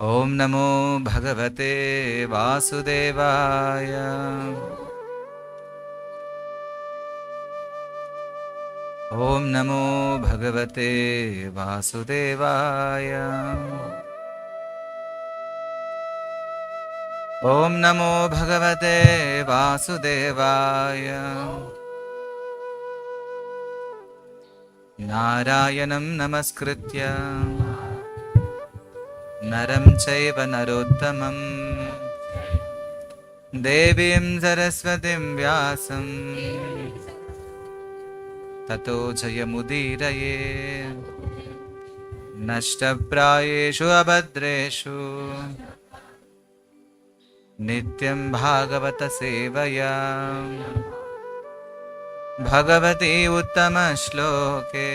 ओम नमो भगवते वासुदेवाय। ओम नमो भगवते वासुदेवाय। ओम नमो भगवते वासुदेवाय। नारायणं नमस्कृत्य नरं चैव नरोत्तमं देवीं सरस्वतीं व्यासं ततो जयमुदीरये। नष्टप्रायेषु अभद्रेषु नित्यं भागवत सेवया भगवती उत्तमश्लोके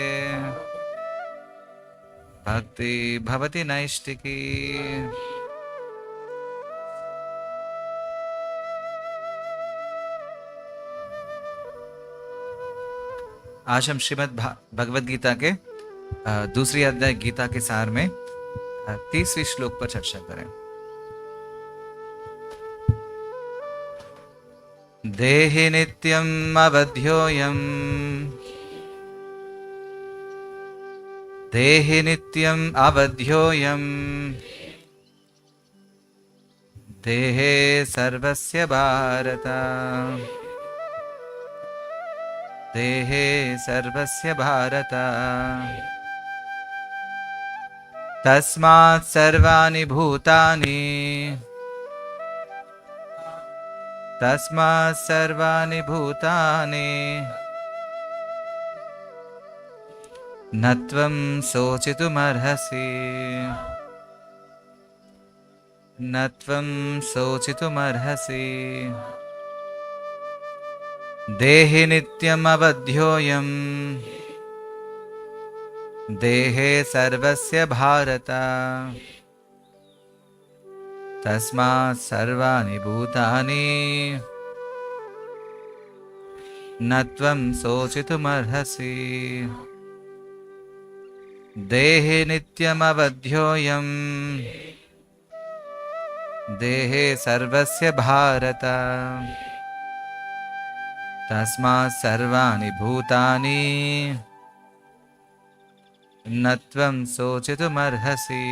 भक्ति भवति नैष्टिकी। आज हम श्रीमद् भगवद गीता के दूसरी अध्याय गीता के सार में 30वें श्लोक पर चर्चा करें। देहि नित्यम् अवध्योऽयम् देहि नित्यम् अवध्योऽयम् देहे सर्वस्य भारत देहे सर्वस्य भारत तस्मात् सर्वाणि भूतानि तस्मात् सर्वाणि भूतानि न त्वं शोचितुमर्हसि न त्वं शोचितुमर्हसि। देहि नित्यम् अवध्योऽयम् देहे सर्वस्य भारत तस्मात् सर्वाणि भूतानि न त्वं शोचितुमर्हसि। देहे नित्यम् अवध्योऽयम् देहे सर्वस्य भारत तस्मात् सर्वाणि भूतानि न त्वं शोचितुमर्हसि।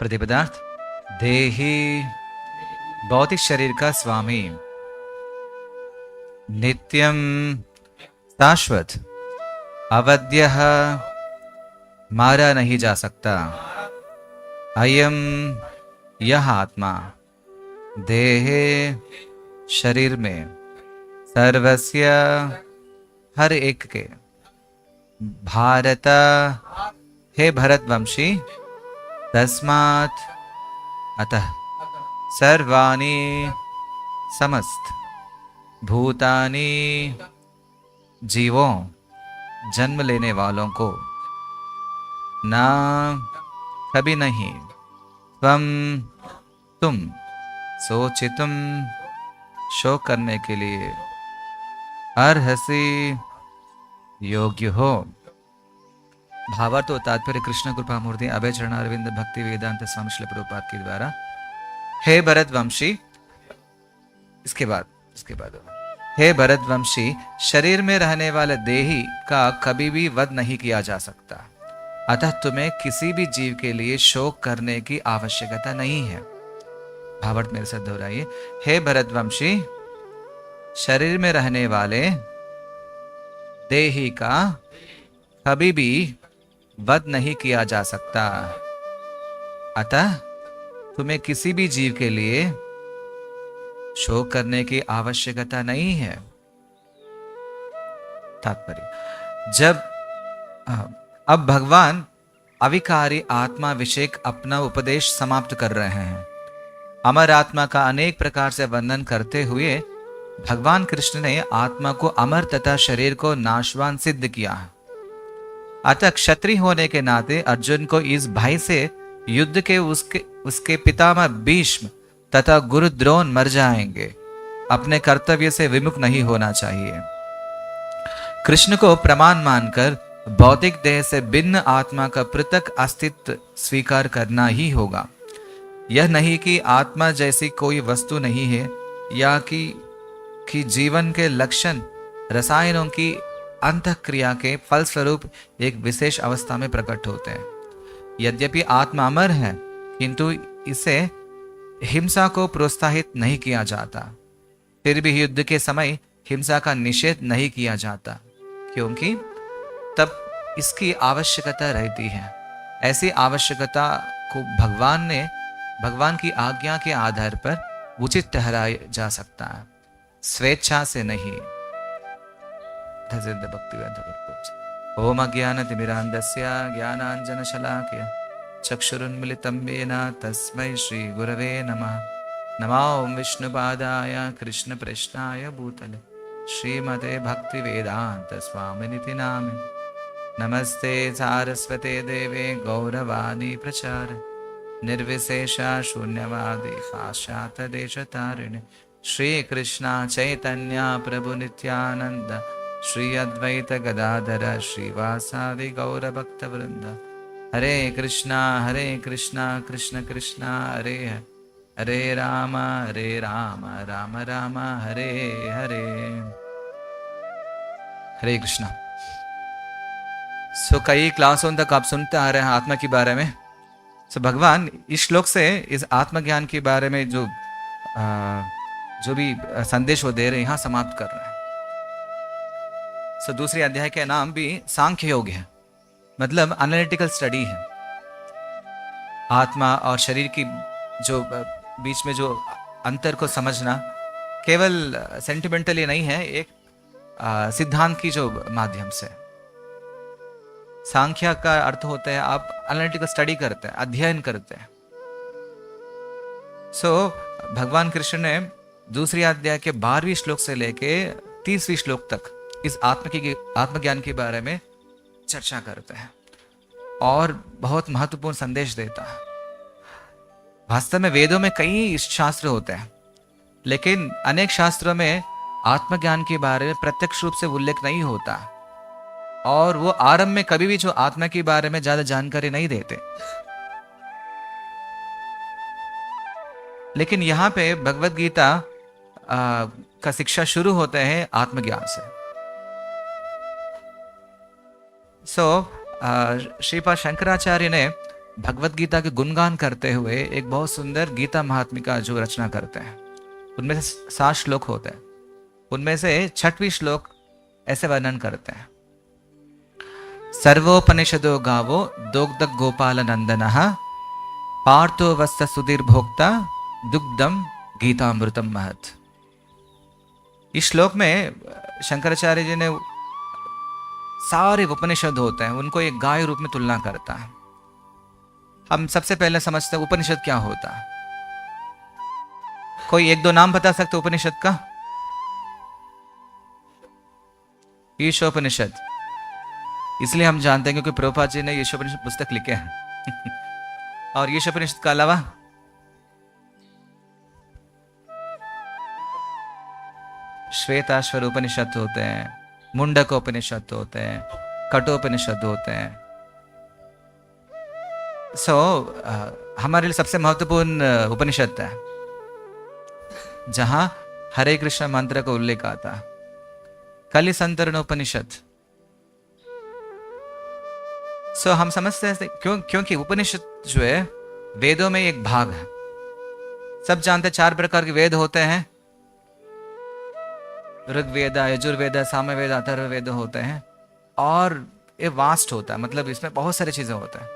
प्रतिपदार्थ। देही भौतिक शरीर का स्वामी, नित्यम शाश्वत, अवध्यः मारा नहीं जा सकता, अयम यह आत्मा, देहे शरीर में, सर्वस्य हर एक के, भारत हे भरतवंशी, तस्मात् अतः सर्वाणि समस्त भूतानि जीवों जन्म लेने वालों को ना कभी नहीं तुम सोचितुम शोक करने के लिए अर्हसि योग्य हो। भावार्थ और तात्पर्य कृष्ण कृपा मूर्ति अभय चरण अरविंद भक्ति वेदांत स्वामी श्रील प्रभुपाद के द्वारा। हे भरतवंशी, इसके बाद हे भरतवंशी, शरीर में रहने वाले देही का कभी भी वध नहीं किया जा सकता, अतः तुम्हें किसी भी जीव के लिए शोक करने की आवश्यकता नहीं है। भावार्थ मेरे साथ दोहराइए। हे भरतवंशी, शरीर में रहने वाले देही का कभी भी वध नहीं किया जा सकता। अतः तुम्हें किसी भी जीव के लिए शोक करने की आवश्यकता नहीं है। तात्पर्य, जब अब भगवान अविकारी आत्मा विषयक अपना उपदेश समाप्त कर रहे हैं। अमर आत्मा का अनेक प्रकार से वर्णन करते हुए भगवान कृष्ण ने आत्मा को अमर तथा शरीर को नाशवान सिद्ध किया। अतः क्षत्रिय होने के नाते अर्जुन को इस भय से युद्ध के उसके पितामह भीष्म तथा गुरु द्रोण मर जाएंगे, अपने कर्तव्य से विमुख नहीं होना चाहिए। कृष्ण को प्रमाण मानकर भौतिक देह से भिन्न आत्मा का पृथक अस्तित्व स्वीकार करना ही होगा। यह नहीं कि आत्मा जैसी कोई वस्तु नहीं है या कि जीवन के लक्षण रसायनों की अंतःक्रिया के फलस्वरूप एक विशेष अवस्था में प्रकट होते हैं। यद्यपि आत्मा अमर है, किंतु इसे हिंसा को प्रोत्साहित नहीं किया जाता। फिर भी युद्ध के समय हिंसा का निषेध नहीं किया जाता, क्योंकि तब इसकी आवश्यकता रहती है। ऐसी आवश्यकता को भगवान की आज्ञा के आधार पर उचित ठहराया जा सकता है, स्वेच्छा से नहीं। ओम अज्ञानतिमिरान्धस्य ज्ञानाञ्जनशलाकया चक्षुरुन्मिलितं येन तस्मै श्रीगुरवे नमः। नमो विष्णुपादाय कृष्णप्रेष्ठाय भूतले श्रीमते भक्तिवेदान्त स्वामिनिति नामिने। नमस्ते सारस्वते देवे गौरवाणी प्रचार निर्विशेषा शून्यवादी पाश्चात्यदेशतारिणे। श्री कृष्णा चैतन्य प्रभु नित्यानंद श्री अद्वैत गदाधर श्रीवासादि गौर भक्त वृंद। हरे कृष्णा कृष्ण कृष्णा हरे हरे राम राम राम हरे हरे। हरे कृष्णा। कई क्लासों तक आप सुनते आ रहे हैं आत्मा के बारे में। भगवान इस श्लोक से इस आत्मज्ञान के बारे में जो भी संदेश वो दे रहे हैं यहाँ समाप्त कर रहे हैं। दूसरे अध्याय का नाम भी सांख्य योग है, मतलब एनालिटिकल स्टडी है। आत्मा और शरीर की जो बीच में जो अंतर को समझना केवल सेंटिमेंटली नहीं है, एक सिद्धांत की जो माध्यम से। सांख्य का अर्थ होता है आप एनालिटिकल स्टडी करते हैं, अध्ययन करते हैं। भगवान कृष्ण ने दूसरी अध्याय के 12वें श्लोक से लेके 30वें श्लोक तक इस आत्मज्ञान के बारे में चर्चा करते हैं और बहुत महत्वपूर्ण संदेश देता है। वास्तव में वेदों में कई शास्त्र होते हैं, लेकिन अनेक शास्त्रों में आत्मज्ञान के बारे में प्रत्यक्ष रूप से उल्लेख नहीं होता और वो आरंभ में कभी भी जो आत्मा के बारे में ज्यादा जानकारी नहीं देते। लेकिन यहाँ पे भगवत गीता का शिक्षा शुरू होते हैं आत्मज्ञान से। श्रीपाद शंकराचार्य ने भगवत गीता के गुणगान करते हुए एक बहुत सुंदर गीता महात्म्य का जो रचना करते हैं। उनमें से 7 श्लोक होते हैं। उनमें से 6वें श्लोक ऐसे वर्णन करते हैं। सर्वोपनिषदो गावो दोग्ध गोपाल नंदनः पार्थो वस्त सुधीर भोक्ता दुग्धम गीतामृतम महत। इस श्लोक में शंकराचार्य जी ने सारे उपनिषद होते हैं उनको एक गाय रूप में तुलना करता है। हम सबसे पहले समझते हैं उपनिषद क्या होता है। कोई 1-2 नाम बता सकते उपनिषद का? ईशोपनिषद इसलिए हम जानते हैं क्योंकि प्रभुपाद जी ने ईशोपनिषद पुस्तक लिखे हैं। और ईशोपनिषद का अलावा श्वेताश्वर उपनिषद होते हैं, मुंडक उपनिषद होते हैं, कठोपनिषद होते हैं। हमारे लिए सबसे महत्वपूर्ण उपनिषद है जहां हरे कृष्ण मंत्र का उल्लेख आता है, कलि संतरण उपनिषद। हम समझते हैं क्योंकि उपनिषद जो है वेदों में एक भाग है। सब जानते हैं 4 प्रकार के वेद होते हैं। ऋग्वेद, यजुर्वेद, सामवेद, अथर्ववेद होते हैं, और ये वास्ट होता है, मतलब इसमें बहुत सारी चीजें होता है।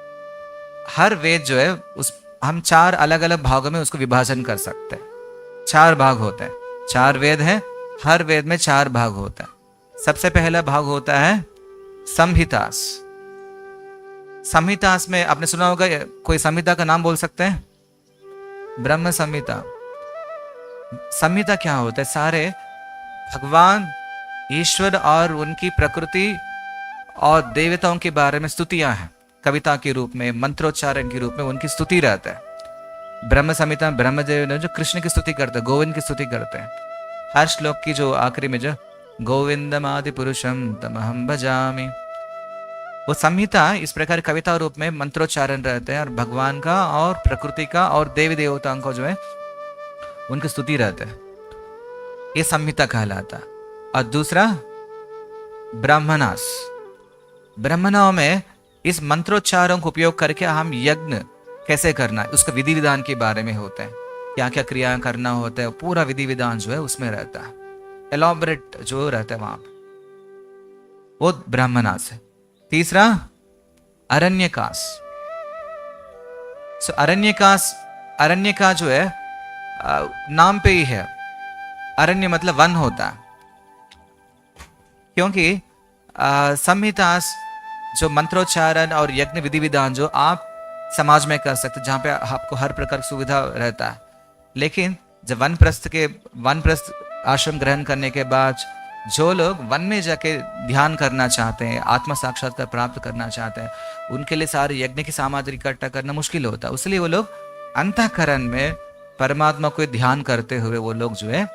हर वेद जो है उस हम 4 अलग अलग भागों में उसको विभाजन कर सकते हैं। 4 भाग होते हैं, 4 वेद हैं, हर वेद में 4 भाग होता है। सबसे पहला भाग होता है संहितास। संहितास में आपने सुना होगा, कोई संहिता का नाम बोल सकते हैं? ब्रह्म संहिता। संहिता क्या होता है? सारे भगवान ईश्वर और उनकी प्रकृति और देवताओं के बारे में स्तुतियां हैं, कविता के रूप में, मंत्रोच्चारण के रूप में उनकी स्तुति रहता है। ब्रह्म संहिता में ब्रह्मदेव ने जो कृष्ण की स्तुति करते हैं, गोविंद की स्तुति करते हैं। हर श्लोक की जो आखिरी में जो गोविंदम आदि पुरुषम तमहम भजामि, वो संहिता इस प्रकार कविता रूप में मंत्रोच्चारण रहते हैं, और भगवान का और प्रकृति का और देवी देवताओं को जो है उनकी स्तुति रहते हैं। ये संहिता कहलाता। और दूसरा ब्राह्मणास। ब्राह्मणों में इस मंत्रोच्चारों का उपयोग करके हम यज्ञ कैसे करना है, उसका विधि विधान के बारे में होता है, क्या क्या क्रिया करना होता है, पूरा विधि विधान जो है उसमें रहता है, एलॉबरेट जो रहता है वहां पे, वो ब्राह्मणास है। तीसरा अरण्यकास। अरण्यकास, अरण्य का जो है नाम पे ही है, अरण्य मतलब वन होता है, क्योंकि संहितास जो मंत्रोच्चारण और यज्ञ विधि विधान जो आप समाज में कर सकते, जहां पे आपको हर प्रकार की सुविधा रहता है। लेकिन जब वनप्रस्थ आश्रम ग्रहण करने के बाद जो लोग वन में जाके ध्यान करना चाहते हैं, आत्म साक्षात्कार प्राप्त करना चाहते हैं, उनके लिए सारे यज्ञ की सामग्री इकट्ठा करना मुश्किल होता है। इसलिए वो लोग अंतःकरण में परमात्मा को ध्यान करते हुए वो लोग जो है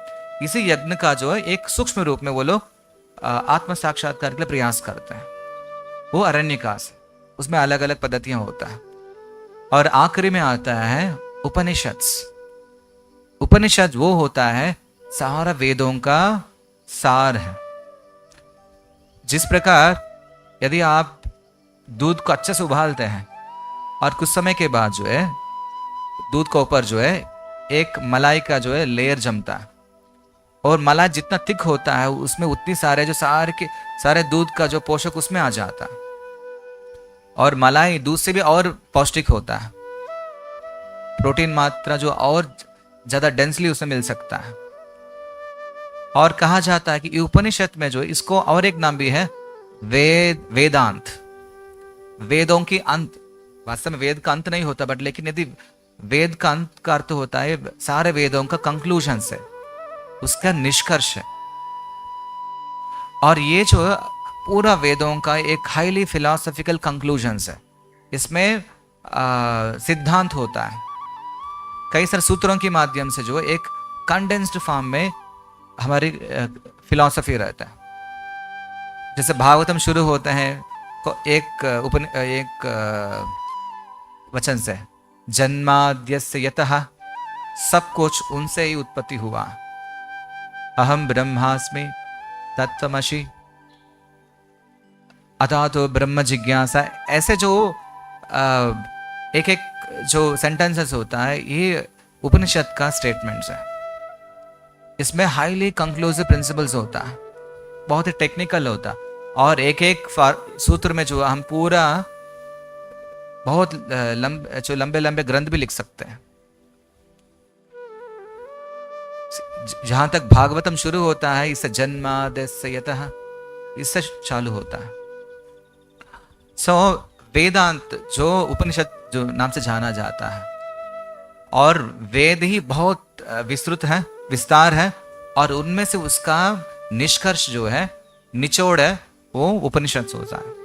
इसी यज्ञ का जो है एक सूक्ष्म रूप में वो लोग आत्म साक्षात्कार के लिए प्रयास करते हैं, वो अरण्यकास। उसमें अलग अलग पद्धतियां होता है। और आखिरी में आता है उपनिषद। उपनिषद वो होता है सारा वेदों का सार है। जिस प्रकार यदि आप दूध को अच्छे से उबालते हैं और कुछ समय के बाद जो है दूध के ऊपर जो है एक मलाई का जो है लेयर जमता है, और मलाई जितना थिक होता है उसमें उतनी सारे जो सारे दूध का जो पोषक उसमें आ जाता है, और मलाई दूध से भी और पौष्टिक होता है, प्रोटीन मात्रा जो और ज्यादा डेंसली उसमें मिल सकता है। और कहा जाता है कि उपनिषद में जो इसको और एक नाम भी है वेदांत, वेदों की अंत। वास्तव में वेद का अंत नहीं होता, बट लेकिन यदि वेद का अंत का अर्थ होता है सारे वेदों का कंक्लूजन से, उसका निष्कर्ष है। और ये जो पूरा वेदों का एक हाईली फिलोसॉफिकल कंक्लूजन्स है। इसमें सिद्धांत होता है, कई सारे सूत्रों के माध्यम से जो एक कंडेंस्ड फॉर्म में हमारी फिलॉसफी रहता है। जैसे भागवतम शुरू होते हैं एक वचन से, जन्माद्यस्य यतः, सब कुछ उनसे ही उत्पत्ति हुआ, अहम ब्रह्मास्मि तत्त्वमसि अतः तो ब्रह्म जिज्ञासा। ऐसे जो एक एक जो सेंटेंसेस होता है ये उपनिषद का स्टेटमेंट्स है। इसमें हाईली कंक्लूसिव प्रिंसिपल्स होता है, बहुत ही टेक्निकल होता, और एक एक सूत्र में जो हम पूरा बहुत लंबे लंबे ग्रंथ भी लिख सकते हैं। जहां तक भागवतम शुरू होता है इससे जन्माद्यस्य यतः, इससे चालू होता है। वेदांत जो उपनिषद जो नाम से जाना जाता है, और वेद ही बहुत विस्तृत है, विस्तार है, और उनमें से उसका निष्कर्ष जो है, निचोड़ है, वो उपनिषद होता है।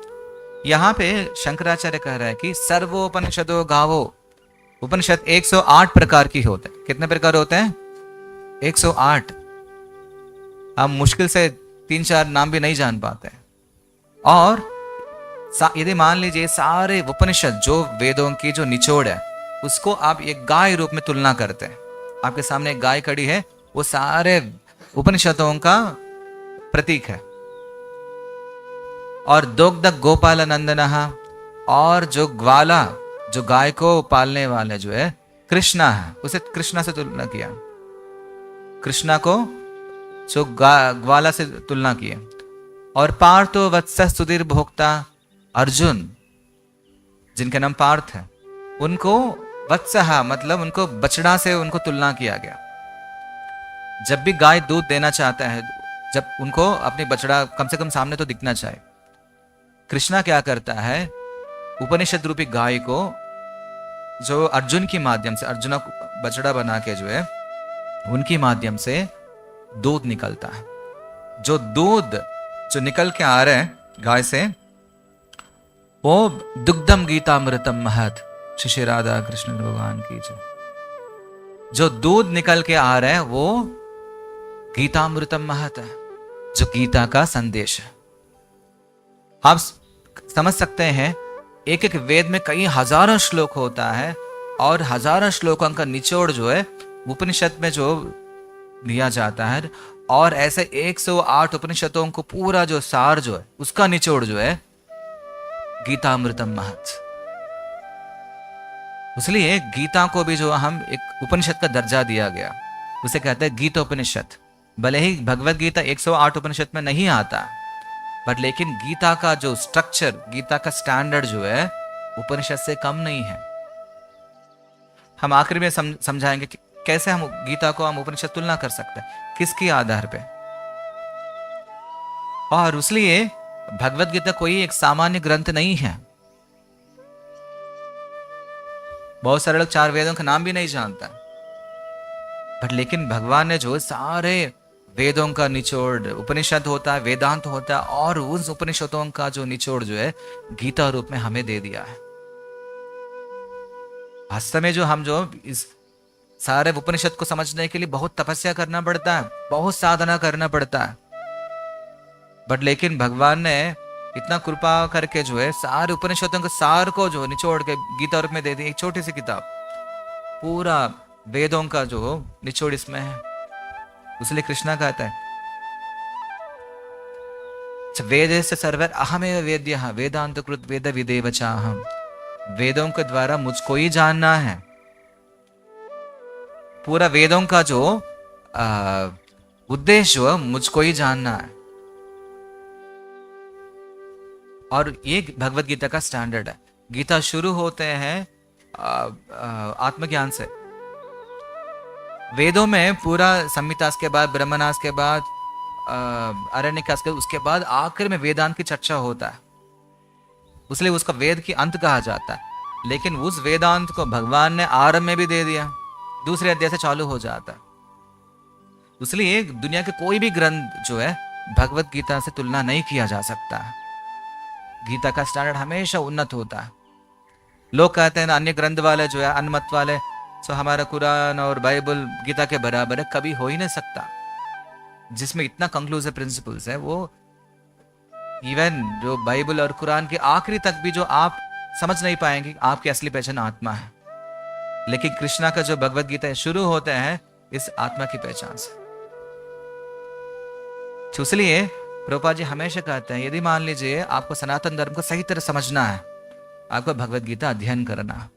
यहाँ पे शंकराचार्य कह रहा है कि सर्वोपनिषदो गावो। उपनिषद 108 प्रकार की होते हैं। कितने प्रकार होते हैं? 108। हम मुश्किल से 3-4 नाम भी नहीं जान पाते। और यदि मान लीजिए सारे उपनिषद जो वेदों की जो निचोड़ है उसको आप एक गाय रूप में तुलना करते हैं, आपके सामने एक गाय खड़ी है, वो सारे उपनिषदों का प्रतीक है। और दुग्ध गोपाल नंदनः, और जो ग्वाला जो गाय को पालने वाले जो है कृष्णा है, उसे कृष्णा से तुलना किया। कृष्णा को जो ग्वाला से तुलना की है। और पार्थ वत्स सुधीर भोक्ता अर्जुन, जिनका नाम पार्थ है, उनको वत्सहा मतलब उनको बछड़ा से उनको तुलना किया गया। जब भी गाय दूध देना चाहता है, जब उनको अपनी बछड़ा कम से कम सामने तो दिखना चाहिए, कृष्णा क्या करता है, उपनिषद रूपी गाय को जो अर्जुन के माध्यम से, अर्जुना को बछड़ा बना के जो है उनके माध्यम से दूध निकलता है। जो दूध जो निकल के आ रहे हैं गाय से, वो दुग्धम गीतामृतम महत, श्री राधा कृष्ण भगवान की जो दूध निकल के आ रहा है वो गीतामृतम महत है, जो गीता का संदेश है। आप समझ सकते हैं, एक एक वेद में कई हजारों श्लोक होता है और हजारों श्लोकों का निचोड़ जो है उपनिषद में जो दिया जाता है, और ऐसे 108 उपनिषदों को पूरा जो सार जो है उसका निचोड़ जो है गीतामृतम महत। इसलिए गीता को भी जो हम एक उपनिषद का दर्जा दिया गया, उसे कहते हैं गीतोपनिषद। भले ही भगवत गीता 108 उपनिषद में नहीं आता, बट लेकिन गीता का जो स्ट्रक्चर, गीता का स्टैंडर्ड जो है उपनिषद से कम नहीं है। हम आखिर में समझाएंगे कि कैसे हम गीता को हम उपनिषद तुलना कर सकते हैं, किसके आधार पे। और इसलिए भगवत गीता कोई एक सामान्य ग्रंथ नहीं है। बहुत सारे लोग 4 वेदों का नाम भी नहीं जानता, बट लेकिन भगवान ने जो सारे वेदों का निचोड़, उपनिषद होता है, वेदांत होता है, और उस उपनिषदों का जो निचोड़ जो है गीता रूप में हमें दे दिया है। वास्तव में जो हम जो इस सारे उपनिषद को समझने के लिए बहुत तपस्या करना पड़ता है, बहुत साधना करना पड़ता है, बट लेकिन भगवान ने इतना कृपा करके जो है सारे उपनिषदों के सार को जो निचोड़ के गीता रूप में दे दी। एक छोटी सी किताब, पूरा वेदों का जो निचोड़ इसमें है। इसलिए कृष्णा कहता है वेद से सर्वर अहमेव वेद्य वेदांत कृत वेद विदेव चाहम। वेदों के द्वारा मुझको ही जानना है। पूरा वेदों का जो उद्देश्य मुझको ही जानना है। और ये भगवत गीता का स्टैंडर्ड है। गीता शुरू होते हैं आत्मज्ञान से। वेदों में पूरा संहितास के बाद, ब्रह्मणास के बाद, अरण्यकास के, उसके बाद आखिर में वेदांत की चर्चा होता है, इसलिए उसका वेद की अंत कहा जाता है। लेकिन उस वेदांत को भगवान ने आरंभ में भी दे दिया, दूसरे अध्याय से चालू हो जाता है। इसलिए दुनिया के कोई भी ग्रंथ जो है भगवत गीता से तुलना नहीं किया जा सकता। गीता का स्टैंडर्ड हमेशा उन्नत होता है। लोग कहते हैं अन्य ग्रंथ वाले जो है, अनमत वाले, सो हमारा कुरान और बाइबल गीता के बराबर है, कभी हो ही नहीं सकता। जिसमें इतना कंक्लूसिव प्रिंसिपल्स है, वो इवन जो बाइबल और कुरान के आखिरी तक भी जो आप समझ नहीं पाएंगे आपकी असली पहचान आत्मा है। लेकिन कृष्णा का जो भगवत गीता शुरू होते हैं इस आत्मा की पहचान से। तो इसलिए प्रभुपाद जी हमेशा कहते हैं, यदि मान लीजिए आपको सनातन धर्म को सही तरह समझना है, आपको भगवत गीता अध्ययन करना।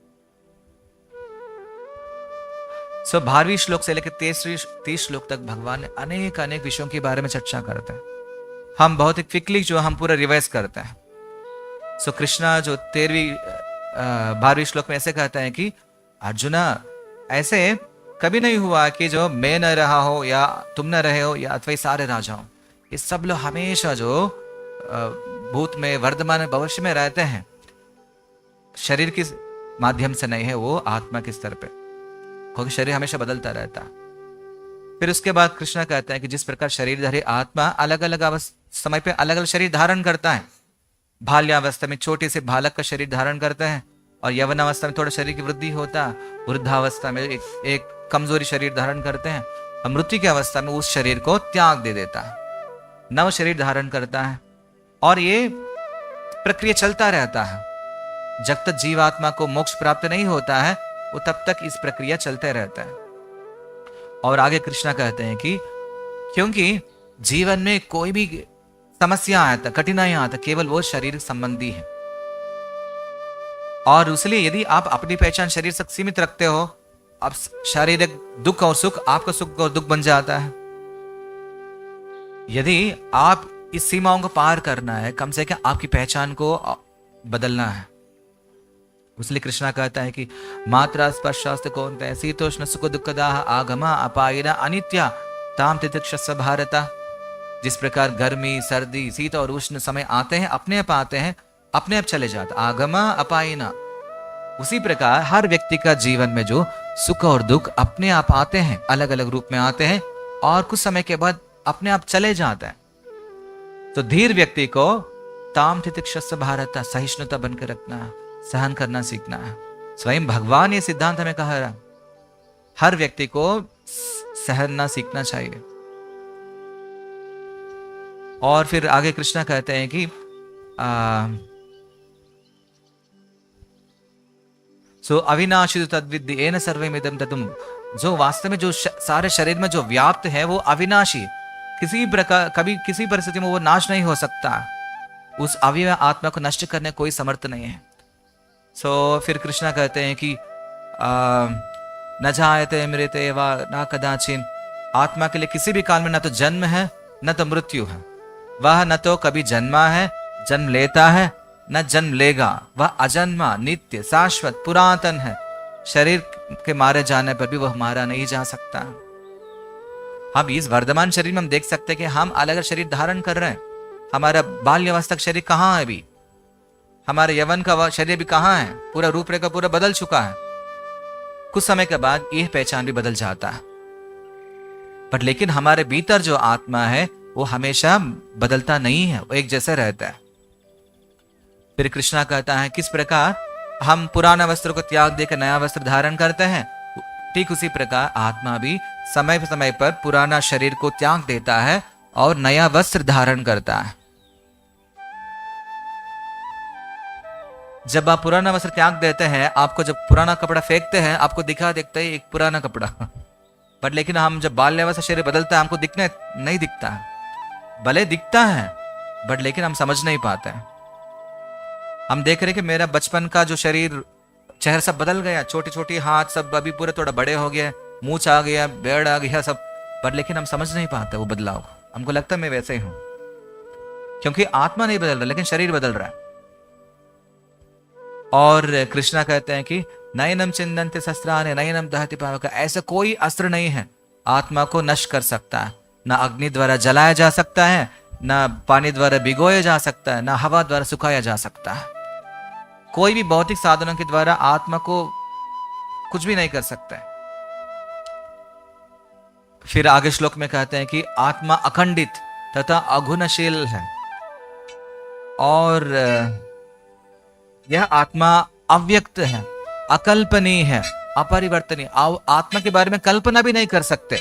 12वें श्लोक से लेकर 30 श्लोक तक भगवान ने अनेक अनेक विषयों के बारे में चर्चा करते हैं। हम बहुत ही क्विकली जो हम पूरा रिवाइज करते हैं। कृष्णा जो 12वें श्लोक में ऐसे कहता है कि अर्जुना, ऐसे कभी नहीं हुआ कि जो मैं न रहा हो या तुम न रहे हो या अथवा सारे राजा हो, ये सब लोग हमेशा जो भूत में, वर्तमान में, भविष्य में रहते हैं। शरीर के माध्यम से नहीं है, वो आत्मा के स्तर पे, क्योंकि शरीर हमेशा बदलता रहता है। फिर उसके बाद कृष्णा कहता है कि जिस प्रकार शरीरधारी आत्मा अलग अलग समय पे अलग अलग शरीर धारण करता है। बाल्यावस्था में छोटे से बालक का शरीर धारण करता है, और यवनावस्था में थोड़ा शरीर की वृद्धि होता है, वृद्धावस्था में एक कमजोरी शरीर धारण करते हैं, और मृत्यु की अवस्था में उस शरीर को त्याग दे देता है, नव शरीर धारण करता है। और ये प्रक्रिया चलता रहता है। जब तक जीवात्मा को मोक्ष प्राप्त नहीं होता है, वो तब तक इस प्रक्रिया चलते रहता है। और आगे कृष्णा कहते हैं कि क्योंकि जीवन में कोई भी समस्या आता, कठिनाई आता, केवल वो शरीर संबंधी है। और इसलिए यदि आप अपनी पहचान शरीर से सीमित रखते हो, अब शारीरिक दुख और सुख आपका सुख और दुख बन जाता है। यदि आप इस सीमाओं को पार करना है, कम से कम आपकी पहचान को बदलना है। इसलिए कृष्णा कहता है कि मात्रा स्पर्शास्त्र कौनते शीतोष्ण सुख दुखदा आगमा अपायना अनित्या ताम तितिक्षस्व भारता। जिस प्रकार गर्मी सर्दी शीत और उष्ण समय आते हैं, अपने आप आते हैं, अपने आप चले जाते, आगमा अपायना, उसी प्रकार हर व्यक्ति का जीवन में जो सुख और दुख अपने आप आते हैं, अलग अलग रूप में आते हैं और कुछ समय के बाद अपने आप चले जाते हैं। तो धीर व्यक्ति को ताम तितिक्षस्व भारत, सहिष्णुता बनकर रखना, सहन करना सीखना है। स्वयं भगवान ये सिद्धांत हमें कह रहा, हर व्यक्ति को सहना सीखना चाहिए। और फिर आगे कृष्णा कहते हैं कि सो अविनाशी तद्विद्धि एन सर्वमिदं ततुम, जो वास्तव में जो सारे शरीर में जो व्याप्त है वो अविनाशी, किसी प्रकार कभी किसी परिस्थिति में वो नाश नहीं हो सकता। उस अव्यय आत्मा को नष्ट करने कोई समर्थ नहीं है। सो फिर कृष्णा कहते हैं कि न जायते मृते वा न कदाचिन, आत्मा के लिए किसी भी काल में न तो जन्म है न तो मृत्यु है। वह न तो कभी जन्मा है, जन्म लेता है, न जन्म लेगा। वह अजन्मा, नित्य, शाश्वत, पुरातन है। शरीर के मारे जाने पर भी वह मारा नहीं जा सकता। हम इस वर्तमान शरीर में हम देख सकते हैं कि हम अलग शरीर धारण कर रहे हैं। हमारा बाल्यावस्था का शरीर कहाँ है अभी, हमारे यवन का शरीर भी कहाँ है, पूरा रूपरेखा पूरा बदल चुका है। कुछ समय के बाद यह पहचान भी बदल जाता है। पर लेकिन हमारे भीतर जो आत्मा है वो हमेशा बदलता नहीं है, वो एक जैसा रहता है। फिर कृष्णा कहता है किस प्रकार हम पुराना वस्त्र को त्याग देकर नया वस्त्र धारण करते हैं, ठीक उसी प्रकार आत्मा भी समय पर पुराना शरीर को त्याग देता है और नया वस्त्र धारण करता है। जब आप पुराना वस्त्र त्याग देते हैं, आपको जब पुराना कपड़ा फेंकते हैं, आपको दिखता है एक पुराना कपड़ा। पर लेकिन हम जब बाल्यावस्था शरीर बदलता है, हमको दिखने नहीं दिखता है, भले दिखता है बट लेकिन हम समझ नहीं पाते हैं। हम देख रहे कि मेरा बचपन का जो शरीर, चेहरा सब बदल गया, छोटी छोटी हाथ सब अभी पूरे थोड़ा बड़े हो गए, मूंछ आ गया, बेड़ आ गया सब, पर लेकिन हम समझ नहीं पाते वो बदलाव। हमको लगता है मैं वैसे ही हूं, क्योंकि आत्मा नहीं बदल रहा लेकिन शरीर बदल रहा है। और कृष्णा कहते हैं कि नयनम चिंदन्ते शस्त्राणि नयनम दहति पावक, ऐसा कोई अस्त्र नहीं है आत्मा को नष्ट कर सकता है। ना अग्नि द्वारा जलाया जा सकता है, ना पानी द्वारा भिगोया जा सकता है, ना हवा द्वारा सुखाया जा सकता है। कोई भी भौतिक साधनों के द्वारा आत्मा को कुछ भी नहीं कर सकता है। फिर आगे श्लोक में कहते हैं कि आत्मा अखंडित तथा अगुणशील है और यह आत्मा अव्यक्त है, अकल्पनीय है, अपरिवर्तनीय। आत्मा के बारे में कल्पना भी नहीं कर सकते।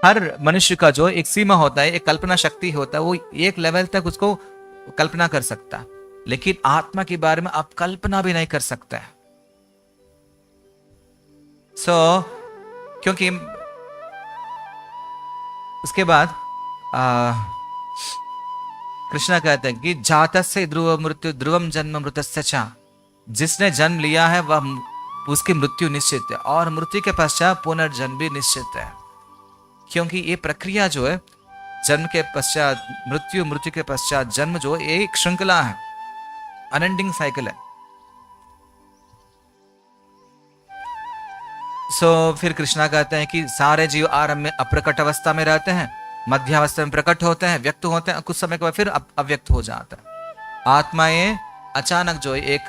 हर मनुष्य का जो एक सीमा होता है, एक कल्पना शक्ति होता है, वो एक लेवल तक उसको कल्पना कर सकता है, लेकिन आत्मा के बारे में आप कल्पना भी नहीं कर सकते। क्योंकि उसके बाद कृष्णा कहते हैं कि जातस्य ध्रुव मृत्यु ध्रुवम जन्म मृतस्य च, जिसने जन्म लिया है वह उसकी मृत्यु निश्चित है और मृत्यु के पश्चात पुनर्जन्म भी निश्चित है। क्योंकि ये प्रक्रिया जो है, जन्म के पश्चात मृत्यु, मृत्यु के पश्चात जन्म, जो एक श्रृंखला है, अनएंडिंग साइकिल है। फिर कृष्णा कहते हैं कि सारे जीव आरंभ में अप्रकट अवस्था में रहते हैं, मध्यावस्था में प्रकट होते हैं, व्यक्त होते हैं, कुछ समय के बाद फिर अव्यक्त हो जाता है। आत्माएं अचानक जो एक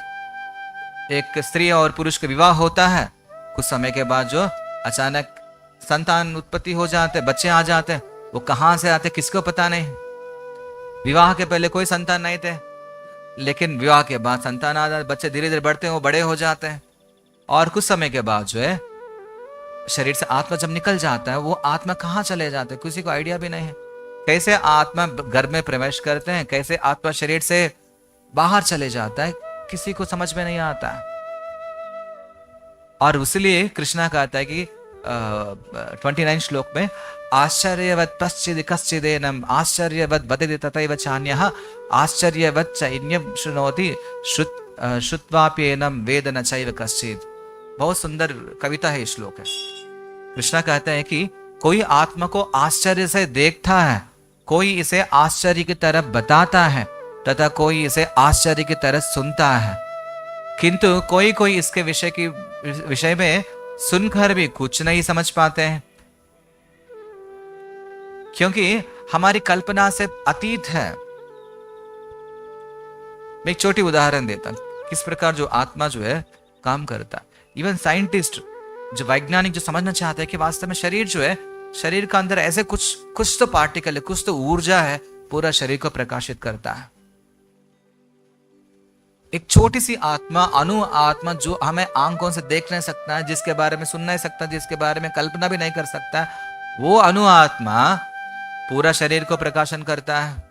स्त्री और पुरुष का विवाह होता है, कुछ समय के बाद जो अचानक संतान उत्पत्ति हो जाते, बच्चे आ जाते हैं। वो कहां से आते किसको पता नहीं। विवाह के पहले कोई संतान नहीं थे, लेकिन विवाह के बाद संतान आ जाते, बच्चे धीरे धीरे बढ़ते हैं, वो बड़े हो जाते हैं। और कुछ समय के बाद जो है शरीर से आत्मा जब निकल जाता है, वो आत्मा कहाँ चले जाते हैं किसी को आइडिया भी नहीं है। कैसे आत्मा गर्भ में प्रवेश करते हैं, कैसे आत्मा शरीर से बाहर चले जाता है, किसी को समझ में नहीं आता। और इसलिए कृष्णा कहता है कि 29 श्लोक में आश्चर्यवत् पश्चिद कश्चिदेनम आश्चर्यवत् वदति तथैव चान्यः आश्चर्यवत् चैन्यं शृणोति श्रुत्वाप्येनं वेद न चैव कश्चित्। बहुत सुंदर कविता है, श्लोक है। कृष्णा कहते हैं कि कोई आत्मा को आश्चर्य से देखता है, कोई इसे आश्चर्य की तरफ बताता है तथा कोई इसे आश्चर्य की तरफ सुनता है, किंतु कोई कोई इसके विषय में सुनकर भी कुछ नहीं समझ पाते हैं, क्योंकि हमारी कल्पना से अतीत है। मैं एक छोटी उदाहरण देता हूं किस प्रकार जो आत्मा जो है काम करता है। इवन साइंटिस्ट, जो वैज्ञानिक, जो समझना चाहते हैं कि वास्तव में शरीर जो है, शरीर का अंदर ऐसे कुछ तो पार्टिकल है, कुछ तो ऊर्जा है, पूरा शरीर को प्रकाशित करता है। एक छोटी सी आत्मा, अणु आत्मा, जो हमें आंखों से देख नहीं सकता है, जिसके बारे में सुन नहीं सकता, जिसके बारे में कल्पना भी नहीं कर सकता, वो अणु आत्मा पूरा शरीर को प्रकाशन करता है।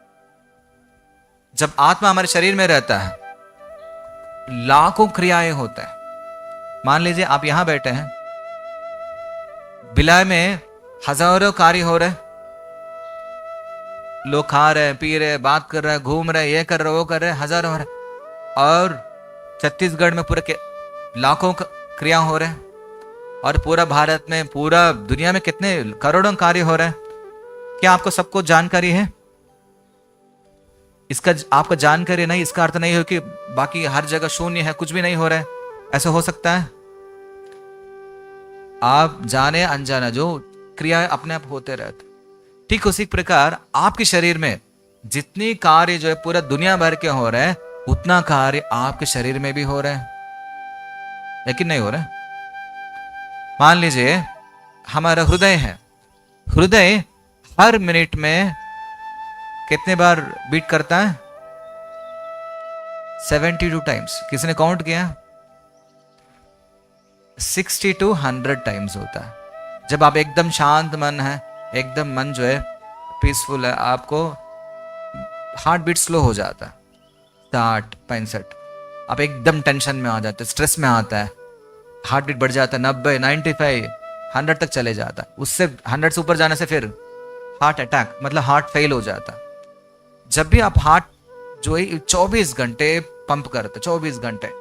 जब आत्मा हमारे शरीर में रहता है, लाखों क्रियाएं होता है। मान लीजिए आप यहां बैठे हैं, बिलाय में हजारों कार्य हो रहे, लोग खा रहे, पी रहे, बात कर रहे, घूम रहे, ये कर रहे, वो कर रहे, हजारों हो रहे। और छत्तीसगढ़ में पूरे लाखों क्रिया हो रहे हैं, और पूरा भारत में, पूरा दुनिया में कितने करोड़ों कार्य हो रहे हैं। क्या आपको सबको जानकारी है? इसका आपको जानकारी नहीं, इसका अर्थ नहीं हो कि बाकी हर जगह शून्य है, कुछ भी नहीं हो रहा है। ऐसा हो सकता है? आप जाने अनजाना जो क्रियाएं अपने आप होते रहते, ठीक उसी प्रकार आपके शरीर में जितनी कार्य जो है पूरा दुनिया भर के हो रहे हैं, उतना कार्य आपके शरीर में भी हो रहे हैं, लेकिन नहीं हो रहा है। मान लीजिए हमारा हृदय है, हृदय हर मिनट में कितने बार बीट करता है? 72 टाइम्स। किसने काउंट किया? 60 to 100 टाइम्स होता है। जब आप एकदम शांत मन है, एकदम मन जो है पीसफुल है, आपको हार्ट बीट स्लो हो जाता है, 60, 65। आप एकदम टेंशन में आ जाते, स्ट्रेस में आता है, हार्ट बीट बढ़ जाता है, 90, 95, 100 तक चले जाता है। उससे 100 से ऊपर जाने से फिर हार्ट अटैक, मतलब हार्ट फेल हो जाता है। जब भी आप हार्ट जो है 24 घंटे पंप करते, 24 घंटे,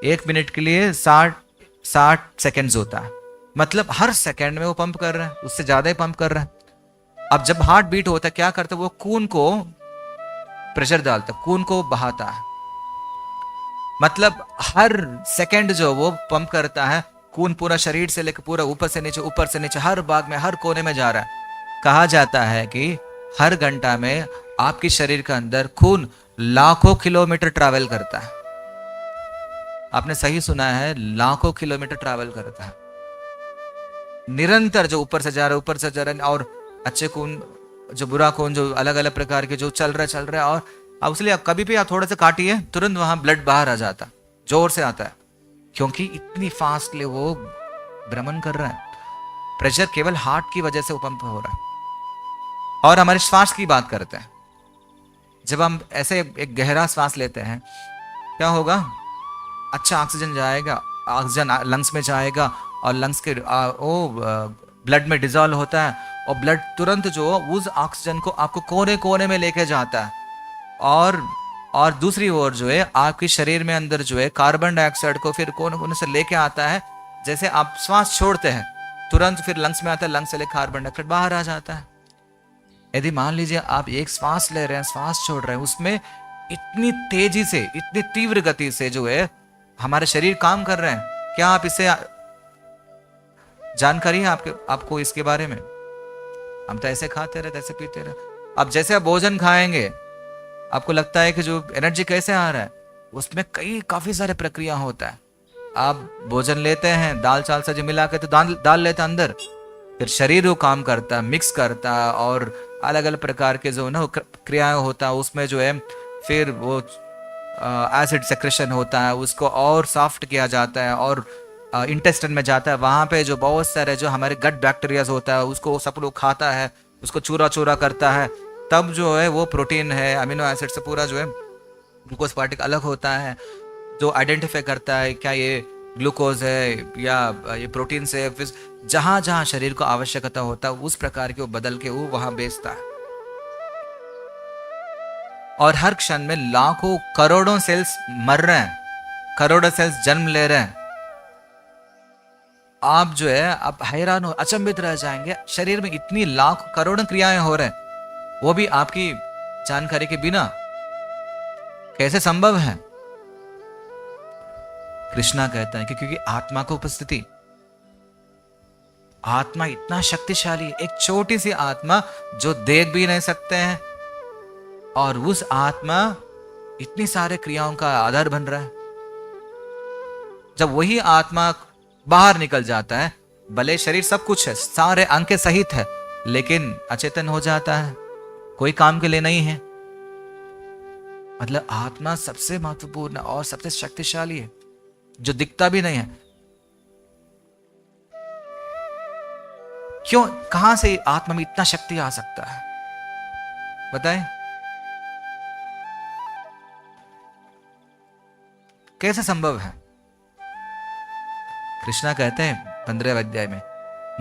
1 मिनट के लिए 60 सेकेंड्स होता है, मतलब हर सेकेंड में वो पंप कर रहा है, उससे ज्यादा ही पंप कर रहा है। अब जब हार्ट बीट होता है, क्या करता है? वो खून को प्रेशर डालता है, खून को बहाता है, मतलब हर सेकेंड जो वो पंप करता है, खून पूरा शरीर से लेकर पूरा ऊपर से नीचे, ऊपर से नीचे, हर भाग में, हर कोने में जा रहा है। कहा जाता है कि हर घंटा में आपके शरीर के अंदर खून लाखों किलोमीटर ट्रैवल करता है। आपने सही सुना है, लाखों किलोमीटर ट्रैवल करता है निरंतर, जो ऊपर से जा रहा है, ऊपर से जा रहा है, और अच्छे खून, जो बुरा खून, जो अलग अलग प्रकार के जो चल रहा है। और अब इसलिए आप कभी भी आप थोड़ा सा काटिए, तुरंत वहां ब्लड बाहर आ जाता, जोर से आता है, क्योंकि इतनी फास्टली वो भ्रमण कर रहा है। प्रेशर केवल हार्ट की वजह से पंप हो रहा है। और हमारे श्वास की बात करते हैं, जब हम ऐसे एक गहरा श्वास लेते हैं, क्या होगा? अच्छा ऑक्सीजन जाएगा, ऑक्सीजन लंग्स में जाएगा, और लंग्स के ब्लड में डिजॉल्व होता है, और ब्लड तुरंत जो उस ऑक्सीजन को आपको कोने कोने में लेके जाता है। और दूसरी ओर जो है आपके शरीर में अंदर जो है कार्बन डाइऑक्साइड को फिर कोने कोने से लेके आता है। जैसे आप श्वास छोड़ते हैं, तुरंत फिर लंग्स में आता है, लंग्स से लेकर कार्बन डाइऑक्साइड बाहर आ जाता है। यदि मान लीजिए आप एक श्वास ले रहे हैं, श्वास छोड़ रहे हैं, उसमें इतनी तेजी से, इतनी तीव्र गति से जो है हमारे शरीर काम कर रहे हैं। क्या आप इससे जानकारी है आपको इसके बारे में? हम तो ऐसे खाते रहे, ऐसे पीते रहे। अब जैसे आप भोजन खाएंगे, आपको लगता है कि जो एनर्जी कैसे आ रहा है, उसमें काफी सारे प्रक्रिया होता है। आप भोजन लेते हैं, दाल चावल से जो मिला के तो दाल लेते हैं अंदर, फिर शरीर वो काम करता है, मिक्स करता है, और अलग अलग प्रकार के जो ना क्रियाएं होता है, उसमें जो है फिर वो एसिड सेक्रेशन होता है, उसको और सॉफ्ट किया जाता है, और इंटेस्टाइन में जाता है। वहाँ पे जो बहुत सारे जो हमारे गट बैक्टीरियाज होता है, उसको सब लोग खाता है, उसको चूरा चूरा करता है, तब जो है वो प्रोटीन है, अमीनो एसिड से पूरा जो है ग्लूकोज पार्टिकल अलग होता है, जो आइडेंटिफाई करता है क्या ये ग्लूकोज है या ये प्रोटीन से। फिर जहां जहां शरीर को आवश्यकता होता है, उस प्रकार के वो बदल के वो वहां बेचता है। और हर क्षण में लाखों करोड़ों सेल्स मर रहे हैं, करोड़ों सेल्स जन्म ले रहे हैं। आप जो है आप हैरान हो, अचंभित रह जाएंगे। शरीर में इतनी लाख करोड़ क्रियाएं हो रहे हैं, वो भी आपकी जानकारी के बिना, कैसे संभव है? कृष्णा कहता है कि क्योंकि आत्मा को उपस्थिति, आत्मा इतना शक्तिशाली है, एक छोटी सी आत्मा जो देख भी नहीं सकते हैं, और उस आत्मा इतनी सारे क्रियाओं का आधार बन रहा है। जब वही आत्मा बाहर निकल जाता है, भले शरीर सब कुछ है, सारे अंग के सहित है, लेकिन अचेतन हो जाता है, कोई काम के लिए नहीं है। मतलब आत्मा सबसे महत्वपूर्ण और सबसे शक्तिशाली है, जो दिखता भी नहीं है। क्यों, कहां से आत्मा में इतना शक्ति आ सकता है, बताएं? कैसे संभव है? कृष्णा कहते हैं 15वें अध्याय में,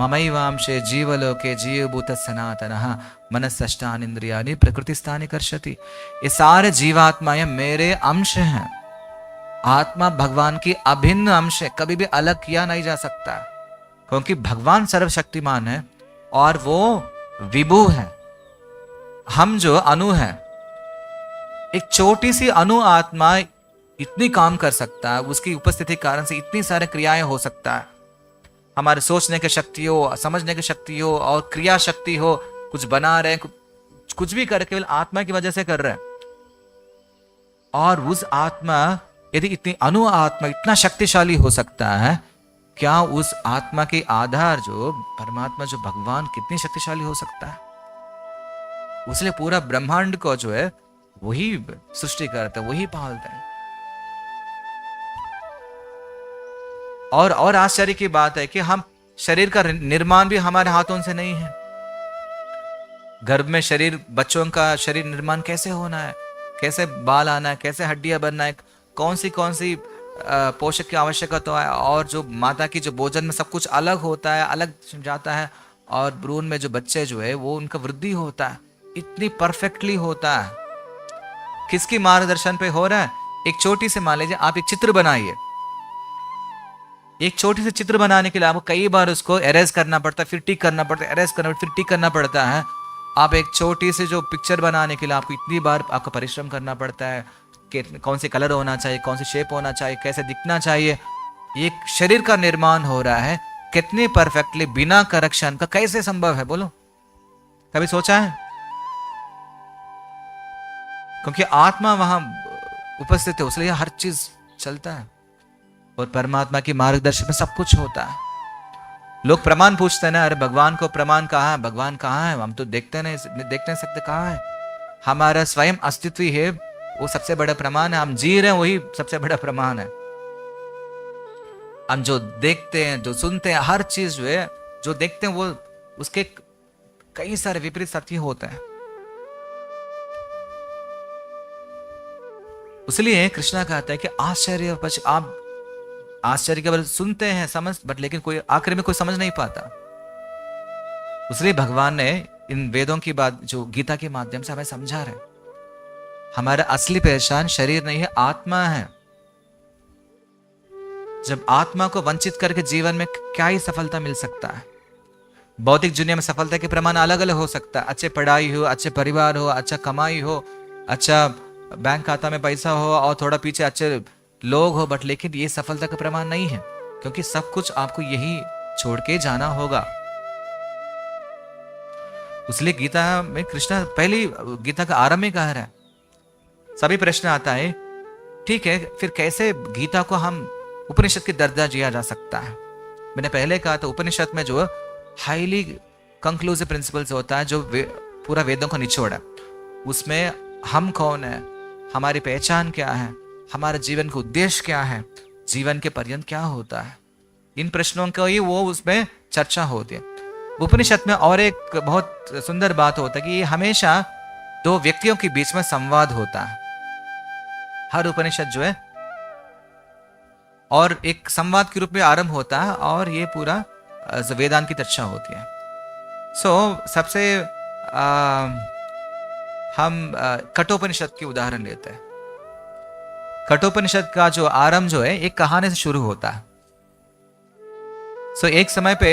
ममैवांशे जीवलोके जीवभूत सनातनः मनस्सष्टानि इंद्रियाणि प्रकृतिस्थानि कर्षति। ये सारे जीवात्माएं मेरे अंश हैं। आत्मा भगवान की अभिन्न अंश है, कभी भी अलग किया नहीं जा सकता, क्योंकि भगवान सर्वशक्तिमान है और वो विभु है। हम जो अणु है, एक छोटी सी अणु आत्मा इतनी काम कर सकता है, उसकी उपस्थिति के कारण से इतनी सारे क्रियाएं हो सकता है। हमारे सोचने की शक्ति हो, समझने की शक्ति हो, और क्रिया शक्ति हो, कुछ बना रहे, कुछ भी कर केवल आत्मा की वजह से कर रहे हैं। और उस आत्मा, यदि इतनी अणु आत्मा इतना शक्तिशाली हो सकता है, क्या उस आत्मा के आधार जो परमात्मा, जो भगवान, कितनी शक्तिशाली हो सकता है? उसलिए पूरा ब्रह्मांड को जो है वही सृष्टि करता है, वही पालता है। और आश्चर्य की बात है कि हम शरीर का निर्माण भी हमारे हाथों से नहीं है। गर्भ में शरीर, बच्चों का शरीर निर्माण कैसे होना है, कैसे बाल आना है, कैसे हड्डियां बनना है, कौन सी पोषक की आवश्यकता है, और जो माता की जो भोजन में सब कुछ अलग होता है, अलग जाता है, और भ्रूण में जो बच्चे जो है वो उनका वृद्धि होता है, इतनी परफेक्टली होता है। किसकी मार्गदर्शन पे हो रहा है? एक छोटी से, मान लीजिए आप एक चित्र बनाइए, एक छोटी सी चित्र बनाने के लिए आपको कई बार उसको एरेज करना पड़ता है, फिर टिक करना पड़ता है, एरेज करना, फिर टिक करना पड़ता है। आप एक छोटी सी जो पिक्चर बनाने के लिए आपको इतनी बार आपको परिश्रम करना पड़ता है कि कौन से कलर होना चाहिए, कौन सी शेप होना चाहिए, कैसे दिखना चाहिए। एक शरीर का निर्माण हो रहा है कितने परफेक्टली, बिना करेक्शन का, कैसे संभव है बोलो? कभी सोचा है? क्योंकि आत्मा वहां उपस्थित है, इसलिए हर चीज चलता है, और परमात्मा की मार्गदर्शन में सब कुछ होता है। लोग प्रमाण पूछते हैं ना, अरे भगवान को प्रमाण कहाँ है, भगवान कहाँ है? हम तो देखते नहीं सकते, कहाँ है? हमारा स्वयं अस्तित्व ही है, वो सबसे बड़ा प्रमाण है। हम जी रहे हैं, वही सबसे बड़ा प्रमाण है। हम जो देखते हैं, जो सुनते हैं, हर चीज जो है, जो देखते हैं, वो उसके कई सारे विपरीत सत्य होते हैं। इसलिए कृष्णा कहता है कि आप आश्चर्य केवल सुनते हैं, समझ, बट लेकिन कोई आखिर में कोई समझ नहीं पाता। इसलिए भगवान ने इन वेदों की बात जो गीता के माध्यम से हमें समझा रहे, हमारा असली पहचान शरीर नहीं है, आत्मा है। जब आत्मा को वंचित करके जीवन में क्या ही सफलता मिल सकता है? भौतिक दुनिया में सफलता के प्रमाण अलग अलग हो सकता है। अच्छे पढ़ाई हो, अच्छे परिवार हो, अच्छा कमाई हो, अच्छा बैंक खाता में पैसा हो, और थोड़ा पीछे अच्छे लोग हो, बट लेकिन ये सफलता का प्रमाण नहीं है, क्योंकि सब कुछ आपको यही छोड़ के जाना होगा। इसलिए गीता में कृष्ण पहली गीता का आरंभ में कह रहा है, सभी प्रश्न आता है, ठीक है, फिर कैसे गीता को हम उपनिषद की दर्जा दिया जा सकता है? मैंने पहले कहा था, उपनिषद में जो हाईली कंक्लूसिव प्रिंसिपल्स होता है, जो पूरा वेदों का निचोड़ है। उसमें हम कौन है, हमारी पहचान क्या है, हमारे जीवन का उद्देश्य क्या है, जीवन के पर्यंत क्या होता है, इन प्रश्नों का ही वो उसमें चर्चा होती है। उपनिषद में और एक बहुत सुंदर बात होता है कि हमेशा दो व्यक्तियों के बीच में संवाद होता है। हर उपनिषद जो है और एक संवाद के रूप में आरंभ होता है, और ये पूरा वेदांत की चर्चा होती है। सबसे हम कठोपनिषद की उदाहरण लेते हैं। कठोपनिषद का जो आरंभ जो है एक कहानी से शुरू होता है। सो एक समय पे